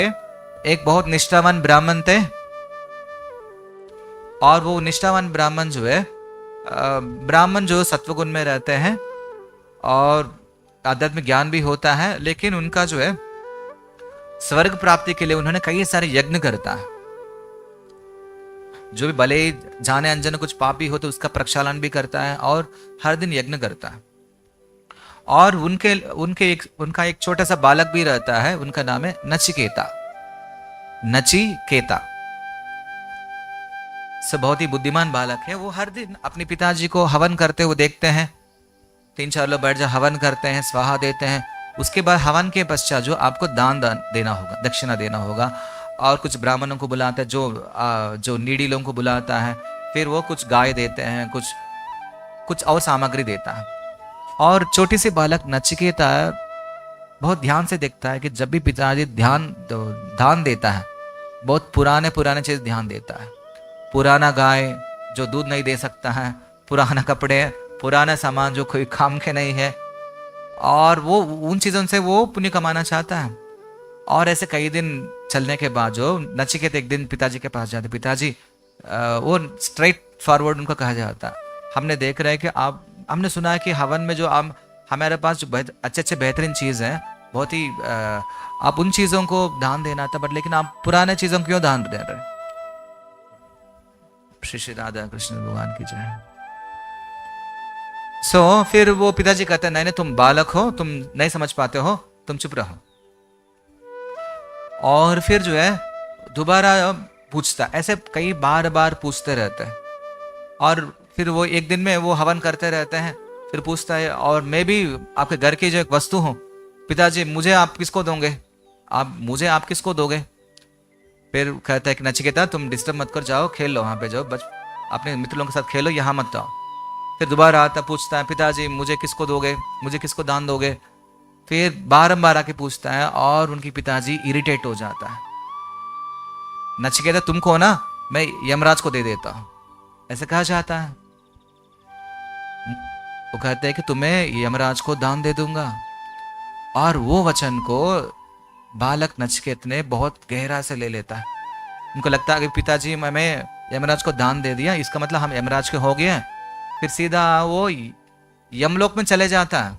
एक बहुत निष्ठावान ब्राह्मण थे, और वो निष्ठावान ब्राह्मण जो है, ब्राह्मण जो सत्वगुण में रहते हैं और आध्यात्मिक ज्ञान भी होता है, लेकिन उनका जो है स्वर्ग प्राप्ति के लिए उन्होंने कई सारे यज्ञ करता है। जो भी भले जाने अनजाने कुछ पापी हो तो उसका प्रक्षालन भी करता है और हर दिन यज्ञ करता है। और उनका एक छोटा सा बालक भी रहता है, उनका नाम है नचिकेता। नचिकेता से बहुत ही बुद्धिमान बालक है। वो हर दिन अपने पिताजी को हवन करते हुए देखते हैं। 3-4 लोग बैठ जा हवन करते हैं, स्वाहा देते हैं। उसके बाद हवन के पश्चात जो आपको दान देना होगा, दक्षिणा देना होगा, और कुछ ब्राह्मणों को बुलाता है, जो नीडी लोगों को बुलाता है। फिर वो कुछ गाय देते हैं, कुछ और सामग्री देता है। और छोटी सी बालक नचिकेता बहुत ध्यान से देखता है कि जब भी पिताजी दान देता है, बहुत पुराने चीज ध्यान देता है। पुराना गाय जो दूध नहीं दे सकता है, पुराना कपड़े, पुराना सामान जो कोई काम के नहीं है, और वो उन चीजों से वो पुण्य कमाना चाहता है। और ऐसे कई दिन चलने के बाद जो नचिकेत एक दिन पिताजी के पास जाते, पिताजी वो स्ट्रेट फॉरवर्ड उनको कहा जाता, हमने देख रहे हैं कि हमने सुना है कि हवन में जो हमारे पास जो अच्छे बेहतरीन चीज है, बहुत ही आप उन चीजों को दान देना था, बट लेकिन आप पुराने चीजों को क्यों दान दे रहे? श्री श्री राधा कृष्ण भगवान की जय। सो फिर वो पिताजी कहते हैं, नहीं तुम बालक हो, तुम नहीं समझ पाते हो, तुम चुप रहो। और फिर जो है दोबारा पूछता, ऐसे कई बार पूछते रहते हैं। और फिर वो एक दिन में वो हवन करते रहते हैं, फिर पूछता है, और मैं भी आपके घर की जो एक वस्तु हूं, पिताजी मुझे आप किसको दोगे? आप किसको दोगे? फिर कहता है कि नचिकेता तुम डिस्टर्ब मत कर, जाओ खेल लो, वहां पे जाओ, बच अपने मित्रों के साथ खेलो, यहाँ मत आओ। फिर दोबारा आता, पूछता है, पिताजी मुझे किसको दोगे, मुझे किसको दान दोगे? फिर बारंबार आके पूछता है, और उनकी पिताजी इरिटेट हो जाता है। नचिकेता तुमको ना मैं यमराज को दे देता हूं, ऐसे कहा जाता है। वो कहते हैं कि तुम्हें यमराज को दान दे दूंगा। और वो वचन को बालक नचिकेत ने बहुत गहरा से ले लेता है। उनको लगता है कि पिताजी मैं यमराज को दान दे दिया, इसका मतलब हम यमराज के हो गए। फिर सीधा वो यमलोक में चले जाता है।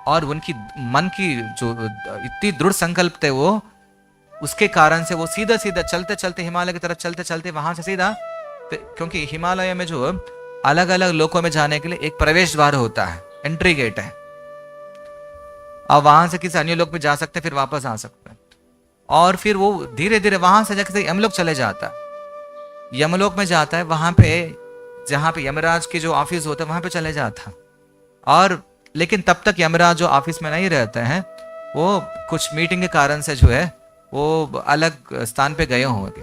और उनकी मन की जो इतनी दृढ़ संकल्प थे, वो उसके कारण से वो सीधा चलते चलते हिमालय की तरफ चलते चलते वहां से सीधा, क्योंकि हिमालय में जो अलग अलग लोकों में जाने के लिए एक प्रवेश द्वार होता है, एंट्री गेट है, और वहां से किसी अन्य लोक में जा सकते, फिर वापस आ सकते हैं। और फिर वो धीरे धीरे वहां से जाकर यमलोक चले जाता है। यमलोक में जाता है, वहां पे जहां पे यमराज के जो ऑफिस होता है वहां पे चले जाता। और लेकिन तब तक यमराज जो ऑफिस में नहीं रहते हैं, वो कुछ मीटिंग के कारण से जो है वो अलग स्थान पे गए होंगे।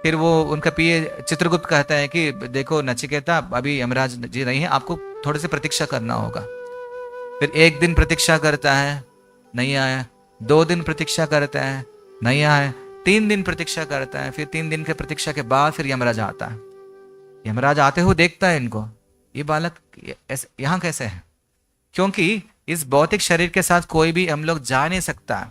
फिर वो उनका पीए चित्रगुप्त कहता है कि देखो नचिकेता, अभी यमराज जी नहीं है, आपको थोड़ी सी प्रतीक्षा करना होगा। फिर 1 दिन प्रतीक्षा करता है, नहीं आया। 2 दिन प्रतीक्षा करता है, नहीं आया। 3 दिन प्रतीक्षा करता है। फिर 3 दिन के प्रतीक्षा के बाद फिर यमराज आता है। यमराज आते हुए देखता है इनको, ये बालक यहाँ कैसे है? क्योंकि इस भौतिक शरीर के साथ कोई भी हम लोग जा नहीं सकता।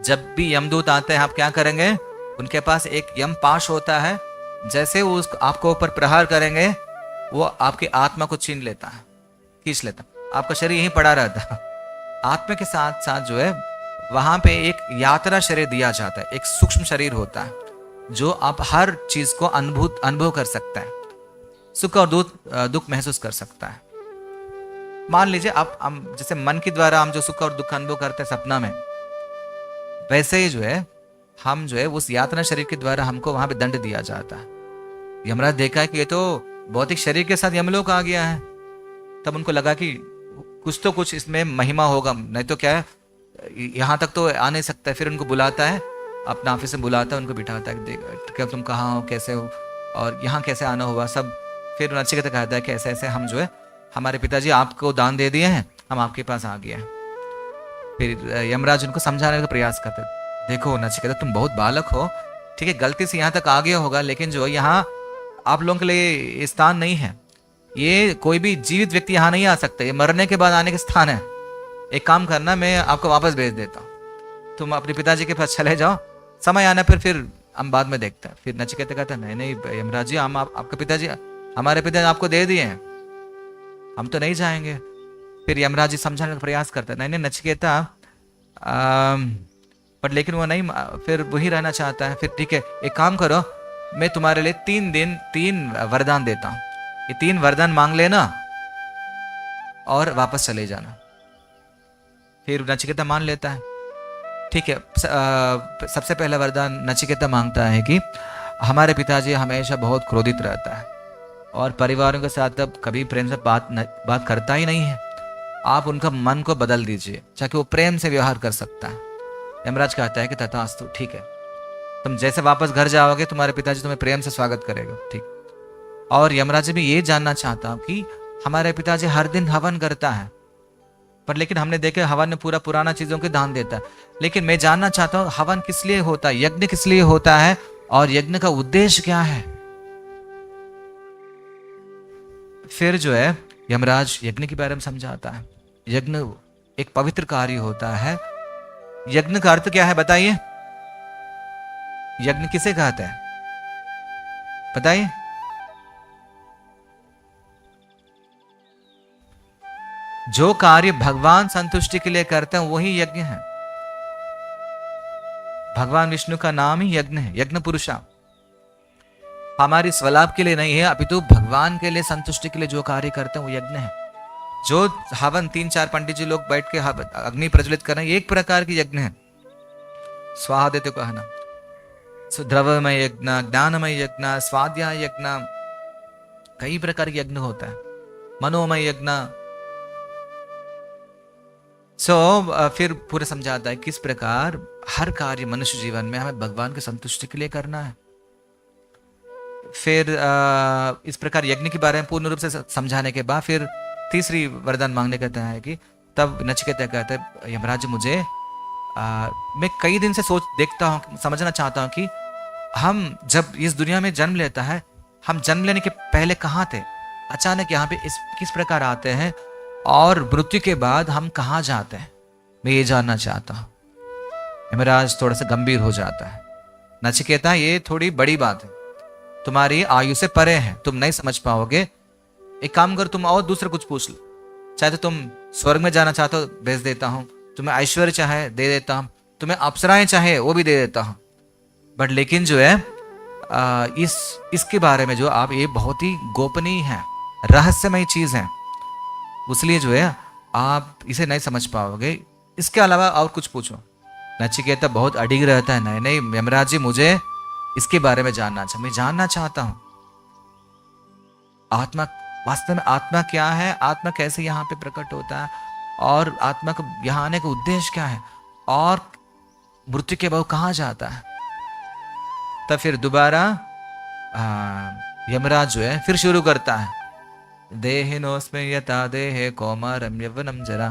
जब भी यमदूत आते हैं, आप क्या करेंगे? उनके पास एक यम पाश होता है, जैसे वो आपको ऊपर प्रहार करेंगे, वो आपकी आत्मा को छीन लेता है, खींच लेता, आपका शरीर यहीं पड़ा रहता है। आत्मा के साथ साथ जो है वहां पे एक यात्रा शरीर दिया जाता है, एक सूक्ष्म शरीर होता है, जो आप हर चीज को अनुभव कर सकता है, सुख और दुख महसूस कर सकता है। मान लीजिए हम जैसे मन के द्वारा हम जो सुख और दुख अनुभव करते हैं सपना में, वैसे ही जो है हम जो है उस यातना शरीर के द्वारा हमको वहां पे दंड दिया जाता है। यमराज देखा है कि ये तो भौतिक शरीर के साथ यमलोक आ गया है, तब उनको लगा कि कुछ इसमें महिमा होगा, नहीं तो क्या है यहाँ तक तो आ नहीं सकता है। फिर उनको बुलाता है, अपना ऑफिस में बुलाता है, उनको बिठाता है, क्या तुम कहाँ हो, कैसे हो, और यहाँ कैसे आना हुआ सब। फिर नचिकेता कहता है कि ऐसे ऐसे हम जो है हमारे पिताजी आपको दान दे दिए हैं, हम आपके पास आ गए हैं। फिर यमराज उनको समझाने का प्रयास करते, देखो नचिकेता तुम बहुत बालक हो, ठीक है, गलती से यहाँ तक आ गया होगा, लेकिन जो यहाँ आप लोगों के लिए स्थान नहीं है, ये कोई भी जीवित व्यक्ति यहाँ नहीं आ सकता, ये मरने के बाद आने के स्थान है। एक काम करना, मैं आपको वापस भेज देता हूँ, तुम अपने पिताजी के पास चले जाओ, समय आने पर फिर हम बाद में देखते हैं। फिर नचिकेता कहता नहीं नहीं यमराज जी, हम आपके पिताजी, हमारे पिताजी आपको दे दिए हैं, हम तो नहीं जाएंगे। फिर यमराज जी समझाने का प्रयास करता है, नहीं नहीं नचिकेता, पर लेकिन वो नहीं, फिर वही रहना चाहता है। फिर ठीक है, एक काम करो, मैं तुम्हारे लिए 3 दिन 3 वरदान देता हूँ, ये 3 वरदान मांग लेना और वापस चले जाना। फिर नचिकेता मान लेता है। ठीक है, सबसे पहला वरदान नचिकेता मांगता है कि हमारे पिताजी हमेशा बहुत क्रोधित रहता है और परिवारों के साथ अब कभी प्रेम से बात करता ही नहीं है, आप उनका मन को बदल दीजिए ताकि वो प्रेम से व्यवहार कर सकता है। यमराज कहता है कि तथास्तु, ठीक है, तुम जैसे वापस घर जाओगे तुम्हारे पिताजी तुम्हें प्रेम से स्वागत करेगा। ठीक। और यमराज भी ये जानना चाहता हूँ कि हमारे पिताजी हर दिन हवन करता है, पर लेकिन हमने देखे हवन में पूरा पुराना चीजों के दान देता है, लेकिन मैं जानना चाहता हूँ हवन किस लिए होता है, यज्ञ किस लिए होता है और यज्ञ का उद्देश्य क्या है। फिर जो है यमराज यज्ञ के बारे में समझाता है। यज्ञ एक पवित्र कार्य होता है। यज्ञ का अर्थ क्या है बताइए, यज्ञ किसे कहते हैं बताइए। जो कार्य भगवान संतुष्टि के लिए करते हैं वही यज्ञ है। भगवान विष्णु का नाम ही यज्ञ है, यज्ञ पुरुषा। हमारी स्वलाभ के लिए नहीं है, अपितु भगवान के लिए संतुष्टि के लिए जो कार्य करते हैं वो यज्ञ है। जो हवन 3-4 पंडित जी लोग बैठ के अग्नि प्रज्वलित कर रहे हैं, एक प्रकार की यज्ञ है। स्वाहा देते कहना, द्रवमय यज्ञ, ज्ञानमय यज्ञ, स्वाध्याय यज्ञ, कई प्रकार के यज्ञ होता है, मनोमय यज्ञ। फिर पूरा समझाता है किस प्रकार हर कार्य मनुष्य जीवन में हमें भगवान की संतुष्टि के लिए करना है। फिर इस प्रकार यज्ञ के बारे में पूर्ण रूप से समझाने के बाद फिर तीसरी वरदान मांगने कहता है कि तब नचिकेता कहता है यमराज मुझे मैं कई दिन से सोच देखता हूँ, समझना चाहता हूँ कि हम जब इस दुनिया में जन्म लेता है, हम जन्म लेने के पहले कहाँ थे, अचानक यहाँ पे किस प्रकार आते हैं और मृत्यु के बाद हम कहाँ जाते हैं, मैं ये जानना चाहता हूँ। यमराज थोड़ा सा गंभीर हो जाता है। नचिकेता ये थोड़ी बड़ी बात है, तुम्हारी आयु से परे है, तुम नहीं समझ पाओगे। एक काम कर, तुम और दूसरा कुछ पूछ लो, चाहे तो तुम स्वर्ग में जाना चाहते हो भेज देता हूँ, तुम्हें ऐश्वर्य चाहे दे देता हूँ, तुम्हें अप्सराएं चाहे वो भी दे देता हूँ, बट लेकिन जो है इसके बारे में जो आप, ये बहुत ही गोपनीय है, रहस्यमय चीज है, इसलिए जो है आप इसे नहीं समझ पाओगे। इसके अलावा और कुछ पूछो। नचिकेता बहुत अडिग रहता है, नहीं नहीं यमराज जी मुझे इसके बारे में मैं जानना चाहता हूं। आत्मा, वास्तव में आत्मा क्या है, आत्मा कैसे यहाँ पे प्रकट होता है और आत्मा का यहाँ आने का उद्देश्य क्या है और मृत्यु के बाद कहाँ जाता है। तब फिर दोबारा यमराज जो है फिर शुरू करता है, देहिनोस्मे यथा देहे कौमारम यवनम जरा,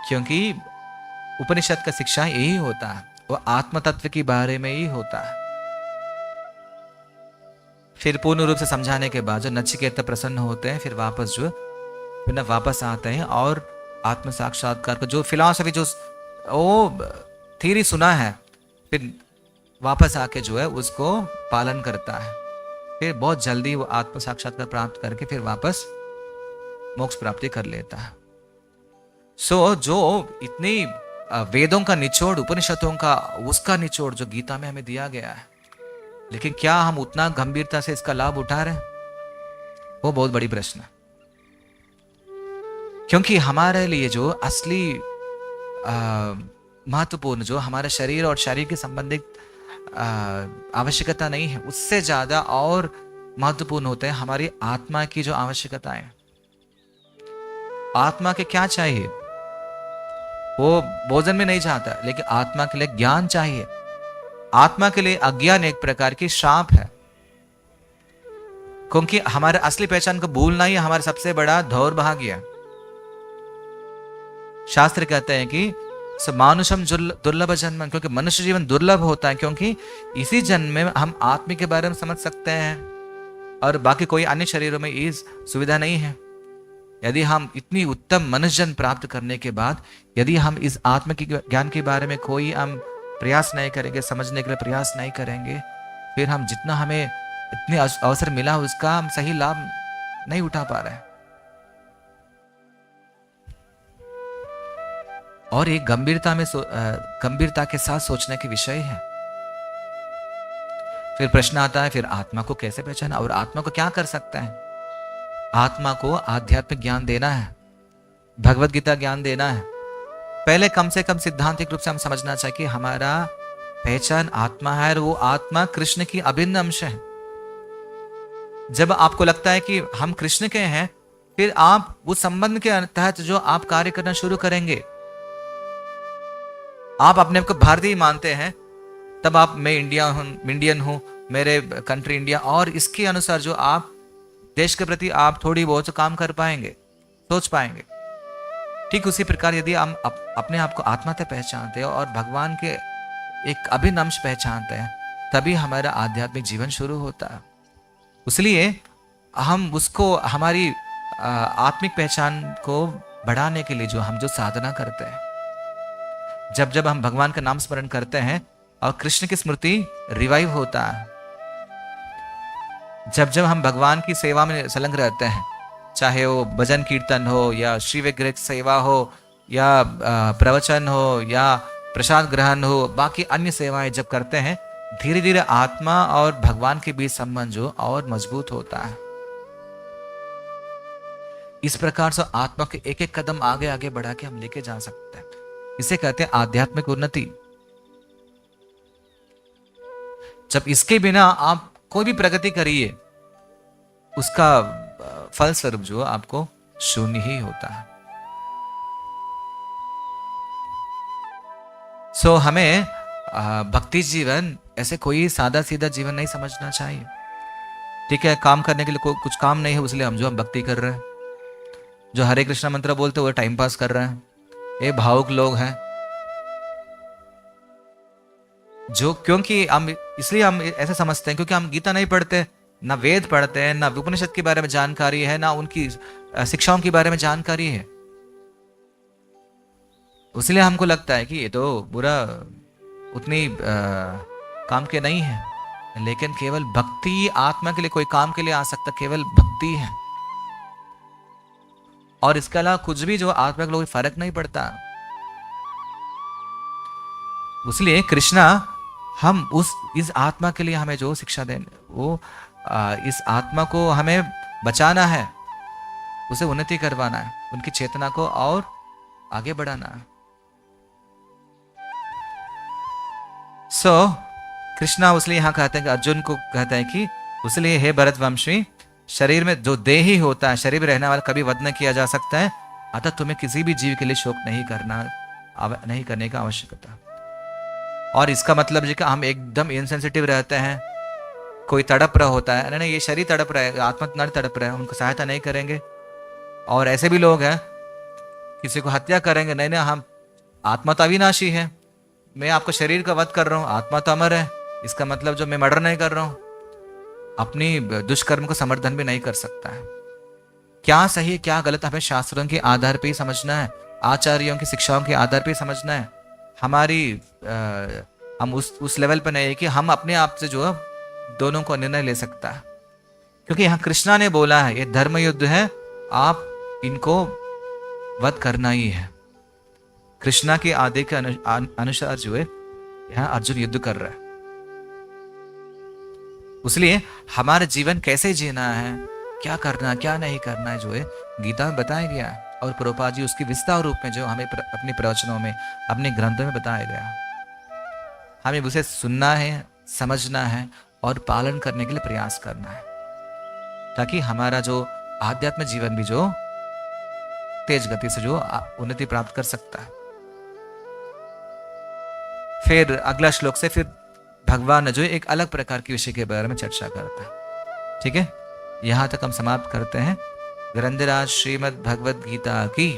क्योंकि उपनिषद का शिक्षा यही होता है, वो आत्म तत्व के बारे में ही होता है। फिर पूर्ण रूप से समझाने के बाद जो नचिकेता प्रसन्न होते हैं, फिर वापस जो फिर वापस आते हैं और आत्म साक्षात्कार का जो फिलॉसफी, जो वो थ्योरी सुना है, फिर वापस आके जो है उसको पालन करता है। फिर बहुत जल्दी वो आत्म साक्षात्कार प्राप्त करके फिर वापस मोक्ष प्राप्ति कर लेता है। जो इतनी वेदों का निचोड़, उपनिषदों का उसका निचोड़ जो गीता में हमें दिया गया है, लेकिन क्या हम उतना गंभीरता से इसका लाभ उठा रहे हैं, वो बहुत बड़ी प्रश्न है। क्योंकि हमारे लिए जो असली महत्वपूर्ण, जो हमारे शरीर और शरीर के संबंधित आवश्यकता नहीं है, उससे ज्यादा और महत्वपूर्ण होते हैं हमारी आत्मा की जो आवश्यकताएं। आत्मा के क्या चाहिए, वो भोजन में नहीं चाहता, लेकिन आत्मा के लिए ज्ञान चाहिए। आत्मा के लिए अज्ञान एक प्रकार की श्राप है, क्योंकि हमारे असली पहचान को भूलना ही हमारा सबसे बड़ा दौर्भाग्य है। शास्त्र कहते हैं कि मानुषम दुर्लभ जन्म, क्योंकि मनुष्य जीवन दुर्लभ होता है, क्योंकि इसी जन्म में हम आत्मा के बारे में समझ सकते हैं और बाकी कोई अन्य शरीरों में इस सुविधा नहीं है। यदि हम इतनी उत्तम मनुष्यजन प्राप्त करने के बाद यदि हम इस आत्म के ज्ञान के बारे में कोई हम प्रयास नहीं करेंगे, समझने के लिए प्रयास नहीं करेंगे, फिर हम जितना हमें इतने अवसर मिला उसका हम सही लाभ नहीं उठा पा रहे हैं। और एक गंभीरता के साथ सोचने के विषय है। फिर प्रश्न आता है, फिर आत्मा को कैसे पहचाना और आत्मा को क्या कर सकता है? आत्मा को आध्यात्मिक ज्ञान देना है, भगवत गीता ज्ञान देना है। पहले कम से कम सिद्धांतिक रूप से हम समझना चाहिए कि हमारा पहचान आत्मा है और वो आत्मा कृष्ण की अभिन्न अंश है। जब आपको लगता है कि हम कृष्ण के हैं, फिर आप उस संबंध के तहत जो आप कार्य करना शुरू करेंगे, आप अपने आप को भारतीय मानते हैं, तब आप मैं इंडियन हूं, मेरे कंट्री इंडिया, और इसके अनुसार जो आप देश के प्रति आप थोड़ी बहुत काम कर पाएंगे, सोच पाएंगे। ठीक उसी प्रकार यदि हम अपने आप को आत्मा से पहचानते हैं और भगवान के एक अभिन्न अंश पहचानते हैं, तभी हमारा आध्यात्मिक जीवन शुरू होता है। इसलिए हम उसको हमारी आत्मिक पहचान को बढ़ाने के लिए जो साधना करते हैं, जब जब हम भगवान का नाम स्मरण करते हैं और कृष्ण की स्मृति रिवाइव होता है, जब जब हम भगवान की सेवा में संलग्न रहते हैं, चाहे वो भजन कीर्तन हो या श्री विग्रह सेवा हो या प्रवचन हो या प्रसाद ग्रहण हो, बाकी अन्य सेवाएं जब करते हैं, धीरे धीरे आत्मा और भगवान के बीच संबंध जो और मजबूत होता है। इस प्रकार से आत्मा के एक एक कदम आगे आगे बढ़ा के हम लेके जा सकते हैं। इसे कहते हैं आध्यात्मिक उन्नति। जब इसके बिना आप कोई भी प्रगति करिए, उसका फलस्वरूप जो आपको शून्य ही होता है। सो हमें भक्ति जीवन ऐसे कोई सादा सीधा जीवन नहीं समझना चाहिए। ठीक है, काम करने के लिए कुछ काम नहीं है, इसलिए हम भक्ति कर रहे हैं। जो हरे कृष्णा मंत्र बोलते वो टाइम पास कर रहे हैं, ये भावुक लोग हैं। जो क्योंकि हम इसलिए हम ऐसे समझते हैं क्योंकि हम गीता नहीं पढ़ते, ना वेद पढ़ते हैं, ना उपनिषद के बारे में जानकारी है, ना उनकी शिक्षाओं के बारे में जानकारी है। इसलिए हमको लगता है कि ये तो बुरा उतनी काम के नहीं है। लेकिन केवल भक्ति आत्मा के लिए कोई काम के लिए आ सकता, केवल भक्ति है, और इसके अलावा कुछ भी जो आत्मा के लोग फर्क नहीं पड़ता। इसलिए कृष्णा हम इस आत्मा के लिए हमें जो शिक्षा दें, वो इस आत्मा को हमें बचाना है, उसे उन्नति करवाना है, उनकी चेतना को और आगे बढ़ाना है। कृष्णा इसलिए यहां कहते हैं कि अर्जुन को कहते हैं कि इसलिए हे भरतवंशी, शरीर में जो देही होता है, शरीर में रहने वाला कभी वध न किया जा सकता है, अतः तुम्हें किसी भी जीव के लिए शोक नहीं करने का आवश्यकता। और इसका मतलब है कि हम एकदम इनसेंसिटिव रहते हैं, कोई तड़प रहा होता है, नहीं ये शरीर तड़प रहा है, आत्मा न तड़प रहा है, उनको सहायता नहीं करेंगे। और ऐसे भी लोग हैं किसी को हत्या करेंगे, नहीं हम आत्मा तो अविनाशी है, मैं आपको शरीर का वध कर रहा हूँ, आत्मा तो अमर है, इसका मतलब जो मैं मर्डर नहीं कर रहा हूँ, अपनी दुष्कर्म को समर्थन भी नहीं कर सकता है। क्या सही है क्या गलत हमें शास्त्रों के आधार पर ही समझना है, आचार्यों की शिक्षाओं के आधार पर ही समझना है। हम उस लेवल पर नहीं है कि हम अपने आप से जो दोनों को निर्णय ले सकता है, क्योंकि यहाँ कृष्णा ने बोला है ये धर्म युद्ध है, आप इनको वध करना ही है। कृष्णा के आदेश के अनुसार जो है यहाँ अर्जुन युद्ध कर रहा है। इसलिए हमारा जीवन कैसे जीना है, क्या करना क्या नहीं करना है, जो है गीता में बताया गया है, और प्रभुपाद जी उसकी विस्तार रूप में जो हमें अपने प्रवचनों में, अपने ग्रंथों में बताया गया है। हमें उसे सुनना है, समझना है और पालन करने के लिए प्रयास करना है, ताकि हमारा जो आध्यात्मिक जीवन भी जो तेज गति से जो उन्नति प्राप्त कर सकता है। फिर अगला श्लोक से फिर भगवान जो एक अलग प्रकार के विषय के बारे में चर्चा करता है। ठीक है, यहां तक हम समाप्त करते हैं। ग्रंथराज श्रीमद् भगवद गीता की,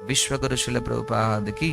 विश्व गुरु श्रील प्रभुपाद की।